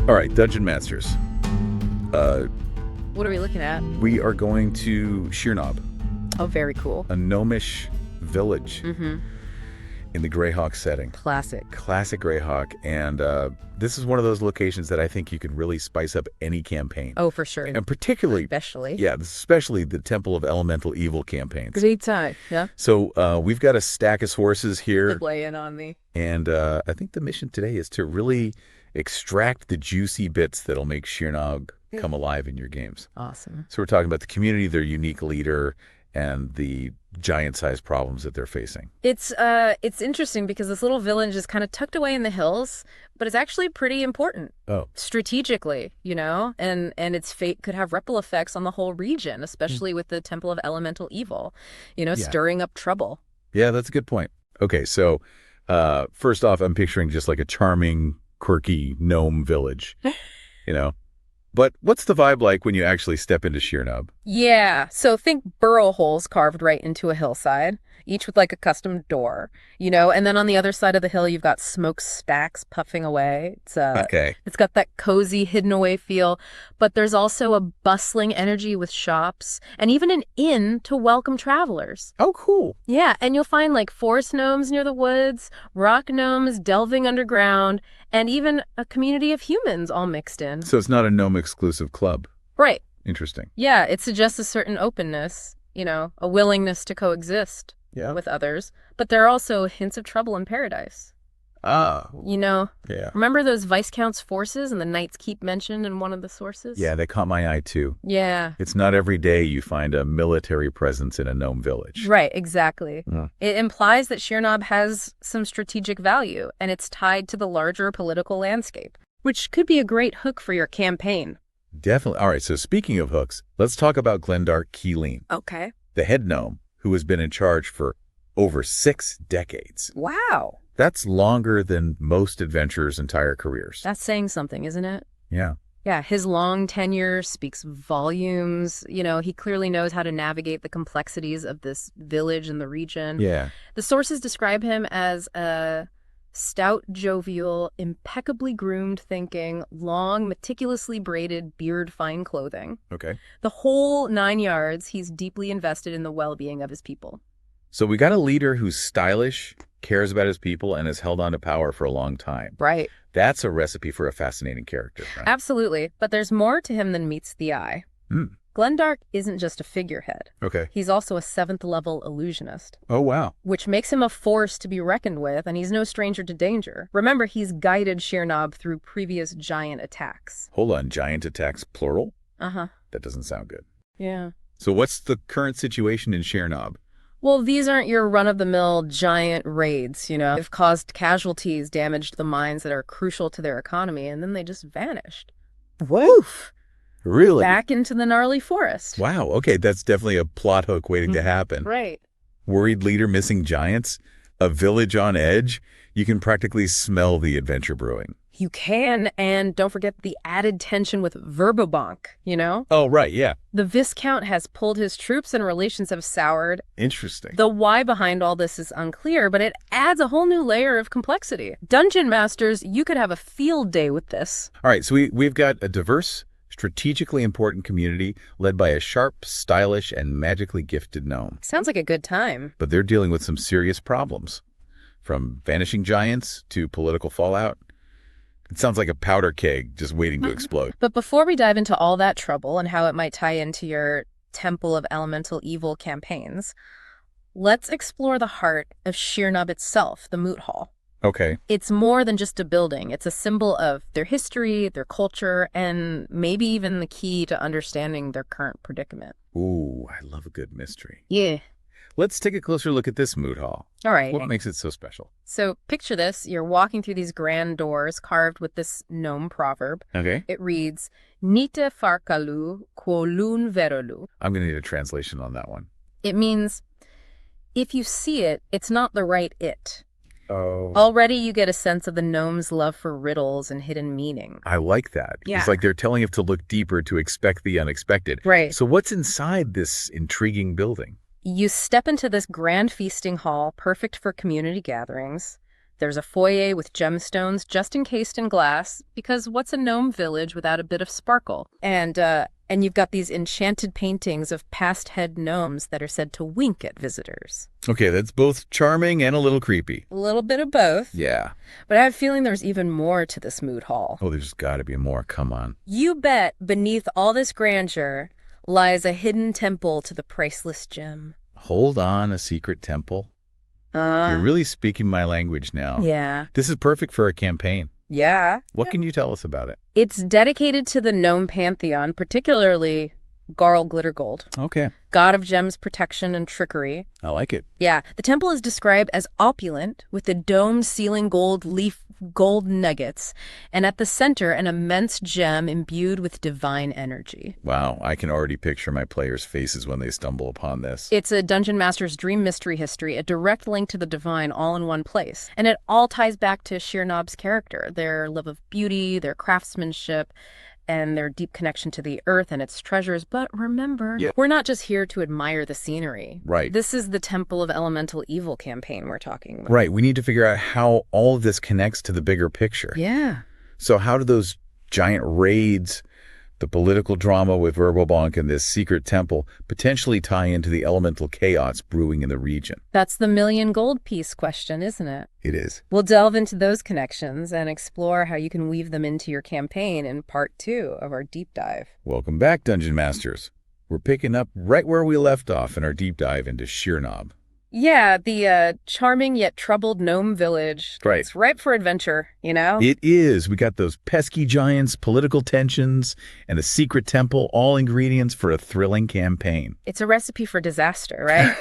All right, Dungeon Masters. What are we looking at? We are going to Sheernobb, Oh, very cool. a gnomish village in the Greyhawk setting. Classic. Classic Greyhawk, and this is one of those locations that I think you can really spice up any campaign. Oh, for sure. And particularly, especially the Temple of Elemental Evil campaigns. Great time. Yeah. So we've got a stack of sources here. Lay in on me. And I think the mission today is to really extract the juicy bits that'll make Sheernobb come alive in your games. Awesome. So we're talking about the community, their unique leader, and the giant-sized problems that they're facing. It's interesting because this little village is kind of tucked away in the hills, but it's actually pretty important. Oh. Strategically, and its fate could have ripple effects on the whole region, especially with the Temple of Elemental Evil, stirring up trouble. Yeah, that's a good point. Okay, so first off, I'm picturing just like a charming, quirky gnome village, But what's the vibe like when you actually step into Sheernobb? Yeah, so think burrow holes carved right into a hillside, each with like a custom door, and then on the other side of the hill, you've got smokestacks puffing away. It's got that cozy, hidden away feel, but there's also a bustling energy with shops and even an inn to welcome travelers. Oh, cool. Yeah, and you'll find like forest gnomes near the woods, rock gnomes delving underground, and even a community of humans all mixed in. So it's not a gnome-exclusive club. Right. Interesting. Yeah, it suggests a certain openness, a willingness to coexist with others. But there are also hints of trouble in paradise. Ah. Yeah. Remember those Viscount's forces and the Knights Keep mentioned in one of the sources? Yeah, they caught my eye too. Yeah. It's not every day you find a military presence in a gnome village. Right, exactly. It implies that Sheernobb has some strategic value, and it's tied to the larger political landscape, which could be a great hook for your campaign. Definitely. All right, so speaking of hooks, let's talk about Glendark Keeleen. Okay. The head gnome, who has been in charge for over 6 decades. Wow. That's longer than most adventurers' entire careers. That's saying something, isn't it? Yeah. Yeah, his long tenure speaks volumes. He clearly knows how to navigate the complexities of this village and the region. Yeah. The sources describe him as a stout, jovial, impeccably groomed thinking, long, meticulously braided beard, fine clothing. Okay. The whole 9 yards, he's deeply invested in the well-being of his people. So we got a leader who's stylish, cares about his people, and has held on to power for a long time. Right. That's a recipe for a fascinating character, right? Absolutely. But there's more to him than meets the eye. Glendark isn't just a figurehead. Okay. He's also a 7th-level illusionist. Oh, wow. Which makes him a force to be reckoned with, and he's no stranger to danger. Remember, he's guided Sheernobb through previous giant attacks. Hold on, giant attacks, plural? Uh-huh. That doesn't sound good. Yeah. So what's the current situation in Sheernobb? Well, these aren't your run-of-the-mill giant raids, They've caused casualties, damaged the mines that are crucial to their economy, and then they just vanished. Woof! Really? Back into the gnarly forest. Wow, okay, that's definitely a plot hook waiting to happen. Right. Worried leader missing giants? A village on edge? You can practically smell the adventure brewing. You can, and don't forget the added tension with Verbobonk, Oh, right, yeah. The Viscount has pulled his troops and relations have soured. Interesting. The why behind all this is unclear, but it adds a whole new layer of complexity. Dungeon Masters, you could have a field day with this. All right, so we've got a diverse, strategically important community led by a sharp, stylish, and magically gifted gnome. Sounds like a good time. But they're dealing with some serious problems, from vanishing giants to political fallout. It sounds like a powder keg just waiting to explode. But before we dive into all that trouble and how it might tie into your Temple of Elemental Evil campaigns, let's explore the heart of Sheernobb itself, the Moot Hall. Okay. It's more than just a building. It's a symbol of their history, their culture, and maybe even the key to understanding their current predicament. Ooh, I love a good mystery. Yeah. Let's take a closer look at this Moot Hall. All right. What makes it so special? So picture this. You're walking through these grand doors carved with this gnome proverb. Okay. It reads, Nite farkalu quolun verolu. I'm going to need a translation on that one. It means, if you see it, it's not the right it. Oh. Already you get a sense of the gnome's love for riddles and hidden meaning. I like that. Yeah. It's like they're telling you to look deeper to expect the unexpected. Right. So what's inside this intriguing building? You step into this grand feasting hall, perfect for community gatherings. There's a foyer with gemstones just encased in glass, because what's a gnome village without a bit of sparkle? And you've got these enchanted paintings of past head gnomes that are said to wink at visitors. Okay, that's both charming and a little creepy. A little bit of both. Yeah. But I have a feeling there's even more to this mood hall. Oh, there's got to be more. Come on. You bet beneath all this grandeur lies a hidden temple to the priceless gem. Hold on, a secret temple? You're really speaking my language now. Yeah. This is perfect for a campaign. Yeah. What can you tell us about it? It's dedicated to the gnome pantheon, particularly Garl Glittergold. Okay. God of gems, protection, and trickery. I like it. Yeah. The temple is described as opulent, with the domed ceiling gold nuggets, and at the center, an immense gem imbued with divine energy. Wow, I can already picture my players' faces when they stumble upon this. It's a dungeon master's dream mystery history, a direct link to the divine all in one place. And it all ties back to Sheernobb's character, their love of beauty, their craftsmanship, and their deep connection to the earth and its treasures. But remember, we're not just here to admire the scenery. Right. This is the Temple of Elemental Evil campaign we're talking about. Right. We need to figure out how all of this connects to the bigger picture. Yeah. So how do those giant raids, the political drama with Verbobonk and this secret temple potentially tie into the elemental chaos brewing in the region? That's the million gold piece question, isn't it? It is. We'll delve into those connections and explore how you can weave them into your campaign in part 2 of our deep dive. Welcome back, Dungeon Masters. We're picking up right where we left off in our deep dive into Sheernobb. Yeah, the charming yet troubled gnome village. Right. It's ripe for adventure, you know? It is. We got those pesky giants, political tensions, and a secret temple, all ingredients for a thrilling campaign. It's a recipe for disaster, right?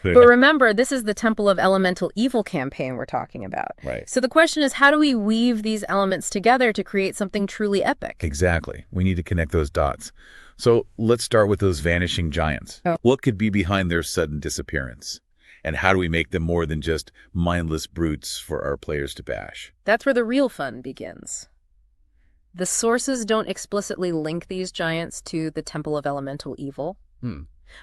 But remember, this is the Temple of Elemental Evil campaign we're talking about. Right. So the question is, how do we weave these elements together to create something truly epic? Exactly. We need to connect those dots. So let's start with those vanishing giants. Oh. What could be behind their sudden disappearance? And how do we make them more than just mindless brutes for our players to bash? That's where the real fun begins. The sources don't explicitly link these giants to the Temple of Elemental Evil.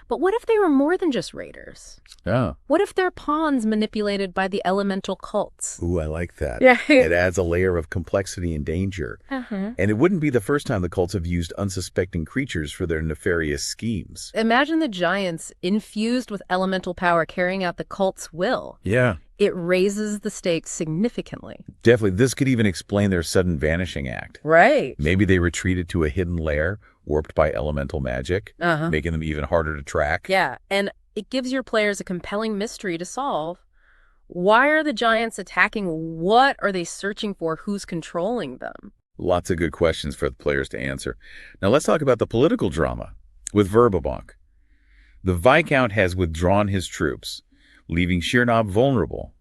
But what if they were more than just raiders? Oh. What if they're pawns manipulated by the elemental cults? Ooh, I like that. Yeah. It adds a layer of complexity and danger. Uh-huh. And it wouldn't be the first time the cults have used unsuspecting creatures for their nefarious schemes. Imagine the giants infused with elemental power carrying out the cult's will. Yeah. It raises the stakes significantly. Definitely. This could even explain their sudden vanishing act. Right. Maybe they retreated to a hidden lair, warped by elemental magic, making them even harder to track. Yeah, and it gives your players a compelling mystery to solve. Why are the giants attacking? What are they searching for? Who's controlling them? Lots of good questions for the players to answer. Now let's talk about the political drama with Verbobonk. The Viscount has withdrawn his troops, leaving Sheernobb vulnerable.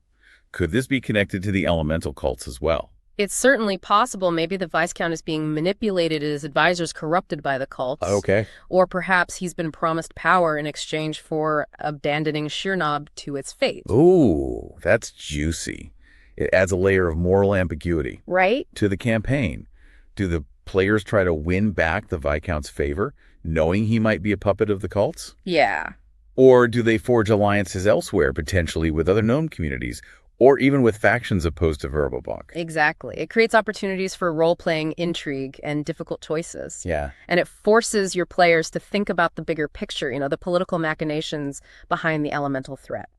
Could this be connected to the elemental cults as well? It's certainly possible. Maybe the Viscount is being manipulated and his advisors corrupted by the cults. Okay. Or perhaps he's been promised power in exchange for abandoning Sheernobb to its fate. Ooh, that's juicy. It adds a layer of moral ambiguity. Right? To the campaign. Do the players try to win back the Viscount's favor, knowing he might be a puppet of the cults? Yeah. Or do they forge alliances elsewhere, potentially with other gnome communities, or even with factions opposed to Verbobonk? Exactly. It creates opportunities for role-playing intrigue and difficult choices. Yeah. And it forces your players to think about the bigger picture, the political machinations behind the elemental threat.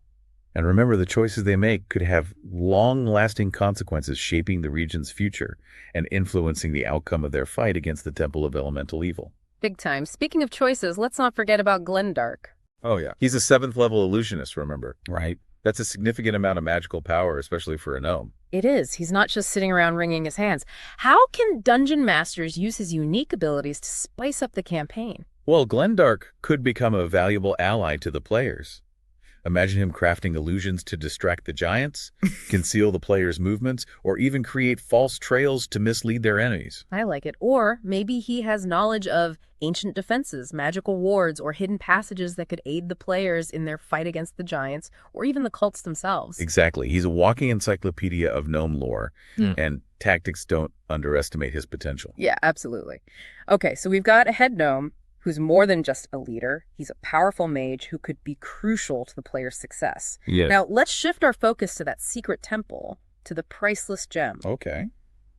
And remember, the choices they make could have long-lasting consequences, shaping the region's future and influencing the outcome of their fight against the Temple of Elemental Evil. Big time. Speaking of choices, let's not forget about Glendark. Oh, yeah. He's a 7th-level illusionist, remember? Right. That's a significant amount of magical power, especially for a gnome. It is. He's not just sitting around wringing his hands. How can dungeon masters use his unique abilities to spice up the campaign? Well, Glendark could become a valuable ally to the players. Imagine him crafting illusions to distract the giants, conceal the players' movements, or even create false trails to mislead their enemies. I like it. Or maybe he has knowledge of ancient defenses, magical wards, or hidden passages that could aid the players in their fight against the giants, or even the cults themselves. Exactly. He's a walking encyclopedia of gnome lore, and tactics don't underestimate his potential. Yeah, absolutely. Okay, so we've got a head gnome who's more than just a leader. He's a powerful mage who could be crucial to the player's success. Yes. Now, let's shift our focus to that secret temple. to the priceless gem. Okay.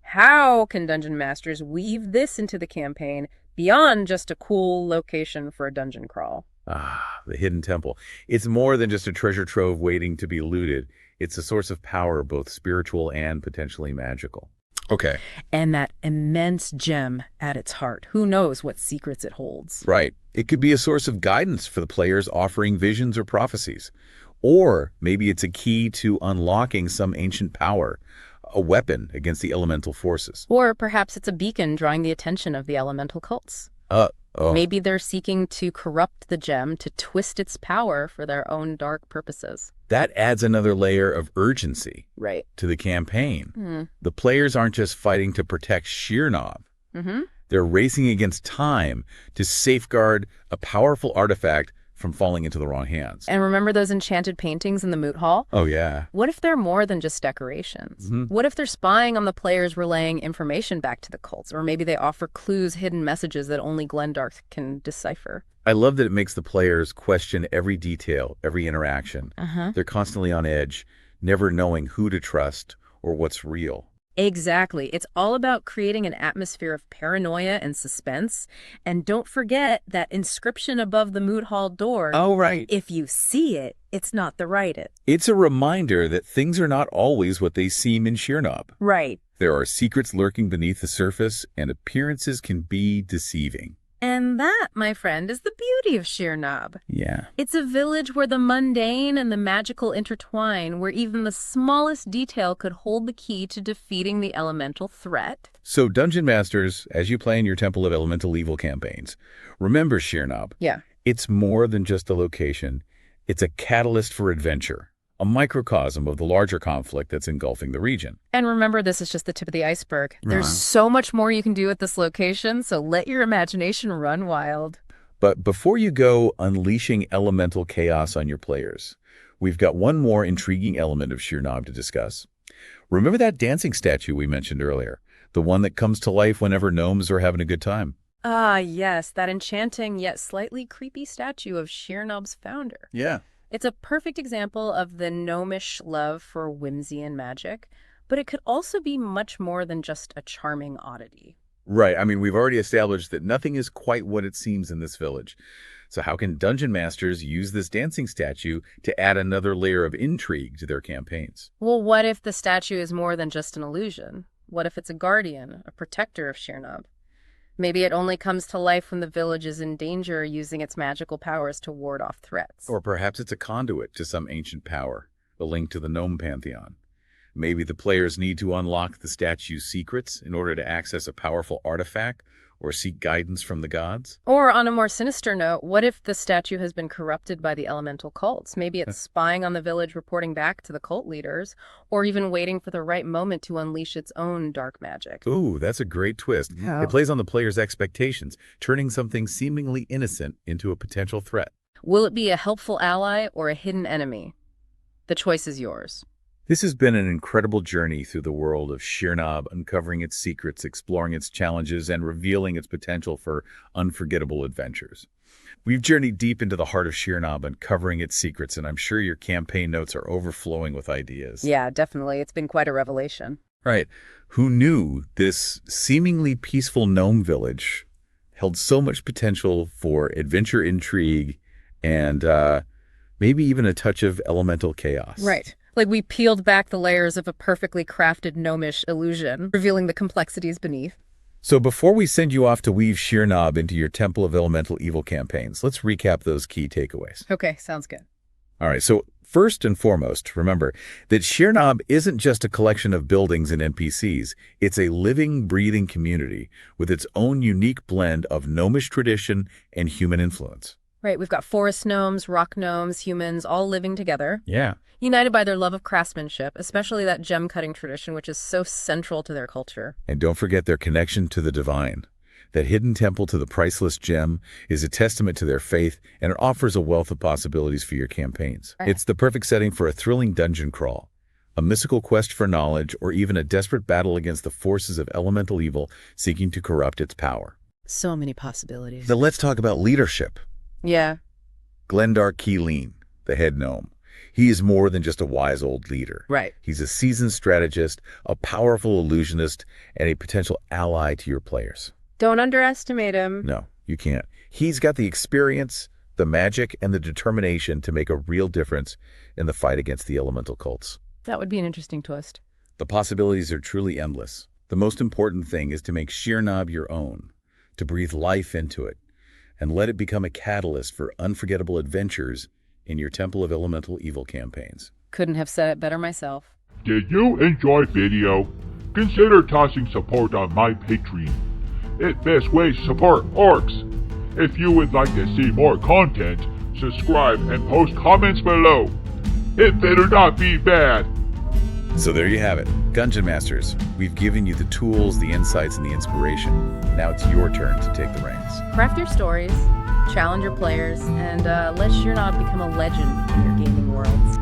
How can Dungeon Masters weave this into the campaign beyond just a cool location for a dungeon crawl? Ah, the hidden temple. It's more than just a treasure trove waiting to be looted. It's a source of power, both spiritual and potentially magical. Okay. And that immense gem at its heart. Who knows what secrets it holds? Right. It could be a source of guidance for the players, offering visions or prophecies. Or maybe it's a key to unlocking some ancient power, a weapon against the elemental forces. Or perhaps it's a beacon drawing the attention of the elemental cults. Maybe they're seeking to corrupt the gem to twist its power for their own dark purposes. That adds another layer of urgency to the campaign. The players aren't just fighting to protect Sheernobb. They're racing against time to safeguard a powerful artifact from falling into the wrong hands. And remember those enchanted paintings in the moot hall? Oh, yeah. What if they're more than just decorations? What if they're spying on the players, relaying information back to the cults? Or maybe they offer clues, hidden messages that only Glendarth can decipher. I love that it makes the players question every detail, every interaction. They're constantly on edge, never knowing who to trust or what's real. Exactly. It's all about creating an atmosphere of paranoia and suspense. And don't forget that inscription above the moot hall door. Oh, right. If you see it, it's not the right it. It's a reminder that things are not always what they seem in Sheernobb. Right. There are secrets lurking beneath the surface, and appearances can be deceiving. And that, my friend, is the beauty of Sheernobb. Yeah. It's a village where the mundane and the magical intertwine, where even the smallest detail could hold the key to defeating the elemental threat. So, Dungeon Masters, as you play in your Temple of Elemental Evil campaigns, remember Sheernobb. Yeah. It's more than just a location. It's a catalyst for adventure, a microcosm of the larger conflict that's engulfing the region. And remember, this is just the tip of the iceberg. There's so much more you can do at this location, so let your imagination run wild. But before you go unleashing elemental chaos on your players, we've got one more intriguing element of Sheernobb to discuss. Remember that dancing statue we mentioned earlier? The one that comes to life whenever gnomes are having a good time? Ah, yes, that enchanting yet slightly creepy statue of Sheernobb's founder. Yeah. It's a perfect example of the gnomish love for whimsy and magic, but it could also be much more than just a charming oddity. Right. I mean, we've already established that nothing is quite what it seems in this village. So how can Dungeon Masters use this dancing statue to add another layer of intrigue to their campaigns? Well, what if the statue is more than just an illusion? What if it's a guardian, a protector of Sheernobb? Maybe it only comes to life when the village is in danger, using its magical powers to ward off threats. Or perhaps it's a conduit to some ancient power, a link to the gnome pantheon. Maybe the players need to unlock the statue's secrets in order to access a powerful artifact or seek guidance from the gods. Or on a more sinister note, what if the statue has been corrupted by the elemental cults? Maybe it's spying on the village, reporting back to the cult leaders, or even waiting for the right moment to unleash its own dark magic. Ooh, that's a great twist. Yeah. It plays on the player's expectations, turning something seemingly innocent into a potential threat. Will it be a helpful ally or a hidden enemy? The choice is yours. This has been an incredible journey through the world of Sheernobb, uncovering its secrets, exploring its challenges, and revealing its potential for unforgettable adventures. We've journeyed deep into the heart of Sheernobb, uncovering its secrets, and I'm sure your campaign notes are overflowing with ideas. Yeah, definitely. It's been quite a revelation. Right. Who knew this seemingly peaceful gnome village held so much potential for adventure, intrigue, and maybe even a touch of elemental chaos? Right. Like we peeled back the layers of a perfectly crafted gnomish illusion, revealing the complexities beneath. So before we send you off to weave Sheernobb into your Temple of Elemental Evil campaigns, let's recap those key takeaways. Okay, sounds good. All right, so first and foremost, remember that Sheernobb isn't just a collection of buildings and NPCs. It's a living, breathing community with its own unique blend of gnomish tradition and human influence. Right, we've got forest gnomes, rock gnomes, humans, all living together. Yeah. United by their love of craftsmanship, especially that gem-cutting tradition, which is so central to their culture. And don't forget their connection to the divine. That hidden temple to the priceless gem is a testament to their faith, and it offers a wealth of possibilities for your campaigns. Right. It's the perfect setting for a thrilling dungeon crawl, a mystical quest for knowledge, or even a desperate battle against the forces of elemental evil seeking to corrupt its power. So many possibilities. Now let's talk about leadership. Yeah. Glendarth Keeleen, the head gnome. He is more than just a wise old leader. Right. He's a seasoned strategist, a powerful illusionist, and a potential ally to your players. Don't underestimate him. No, you can't. He's got the experience, the magic, and the determination to make a real difference in the fight against the elemental cults. That would be an interesting twist. The possibilities are truly endless. The most important thing is to make Sheernobb your own, to breathe life into it, and let it become a catalyst for unforgettable adventures in your Temple of Elemental Evil campaigns. Couldn't have said it better myself. Did you enjoy video? Consider tossing support on my Patreon. It's best way to support orcs. If you would like to see more content, subscribe and post comments below. It better not be bad. So there you have it. Gungeon Masters, we've given you the tools, the insights, and the inspiration. Now it's your turn to take the reins. Craft your stories, challenge your players, and let Sheernobb become a legend in your gaming worlds.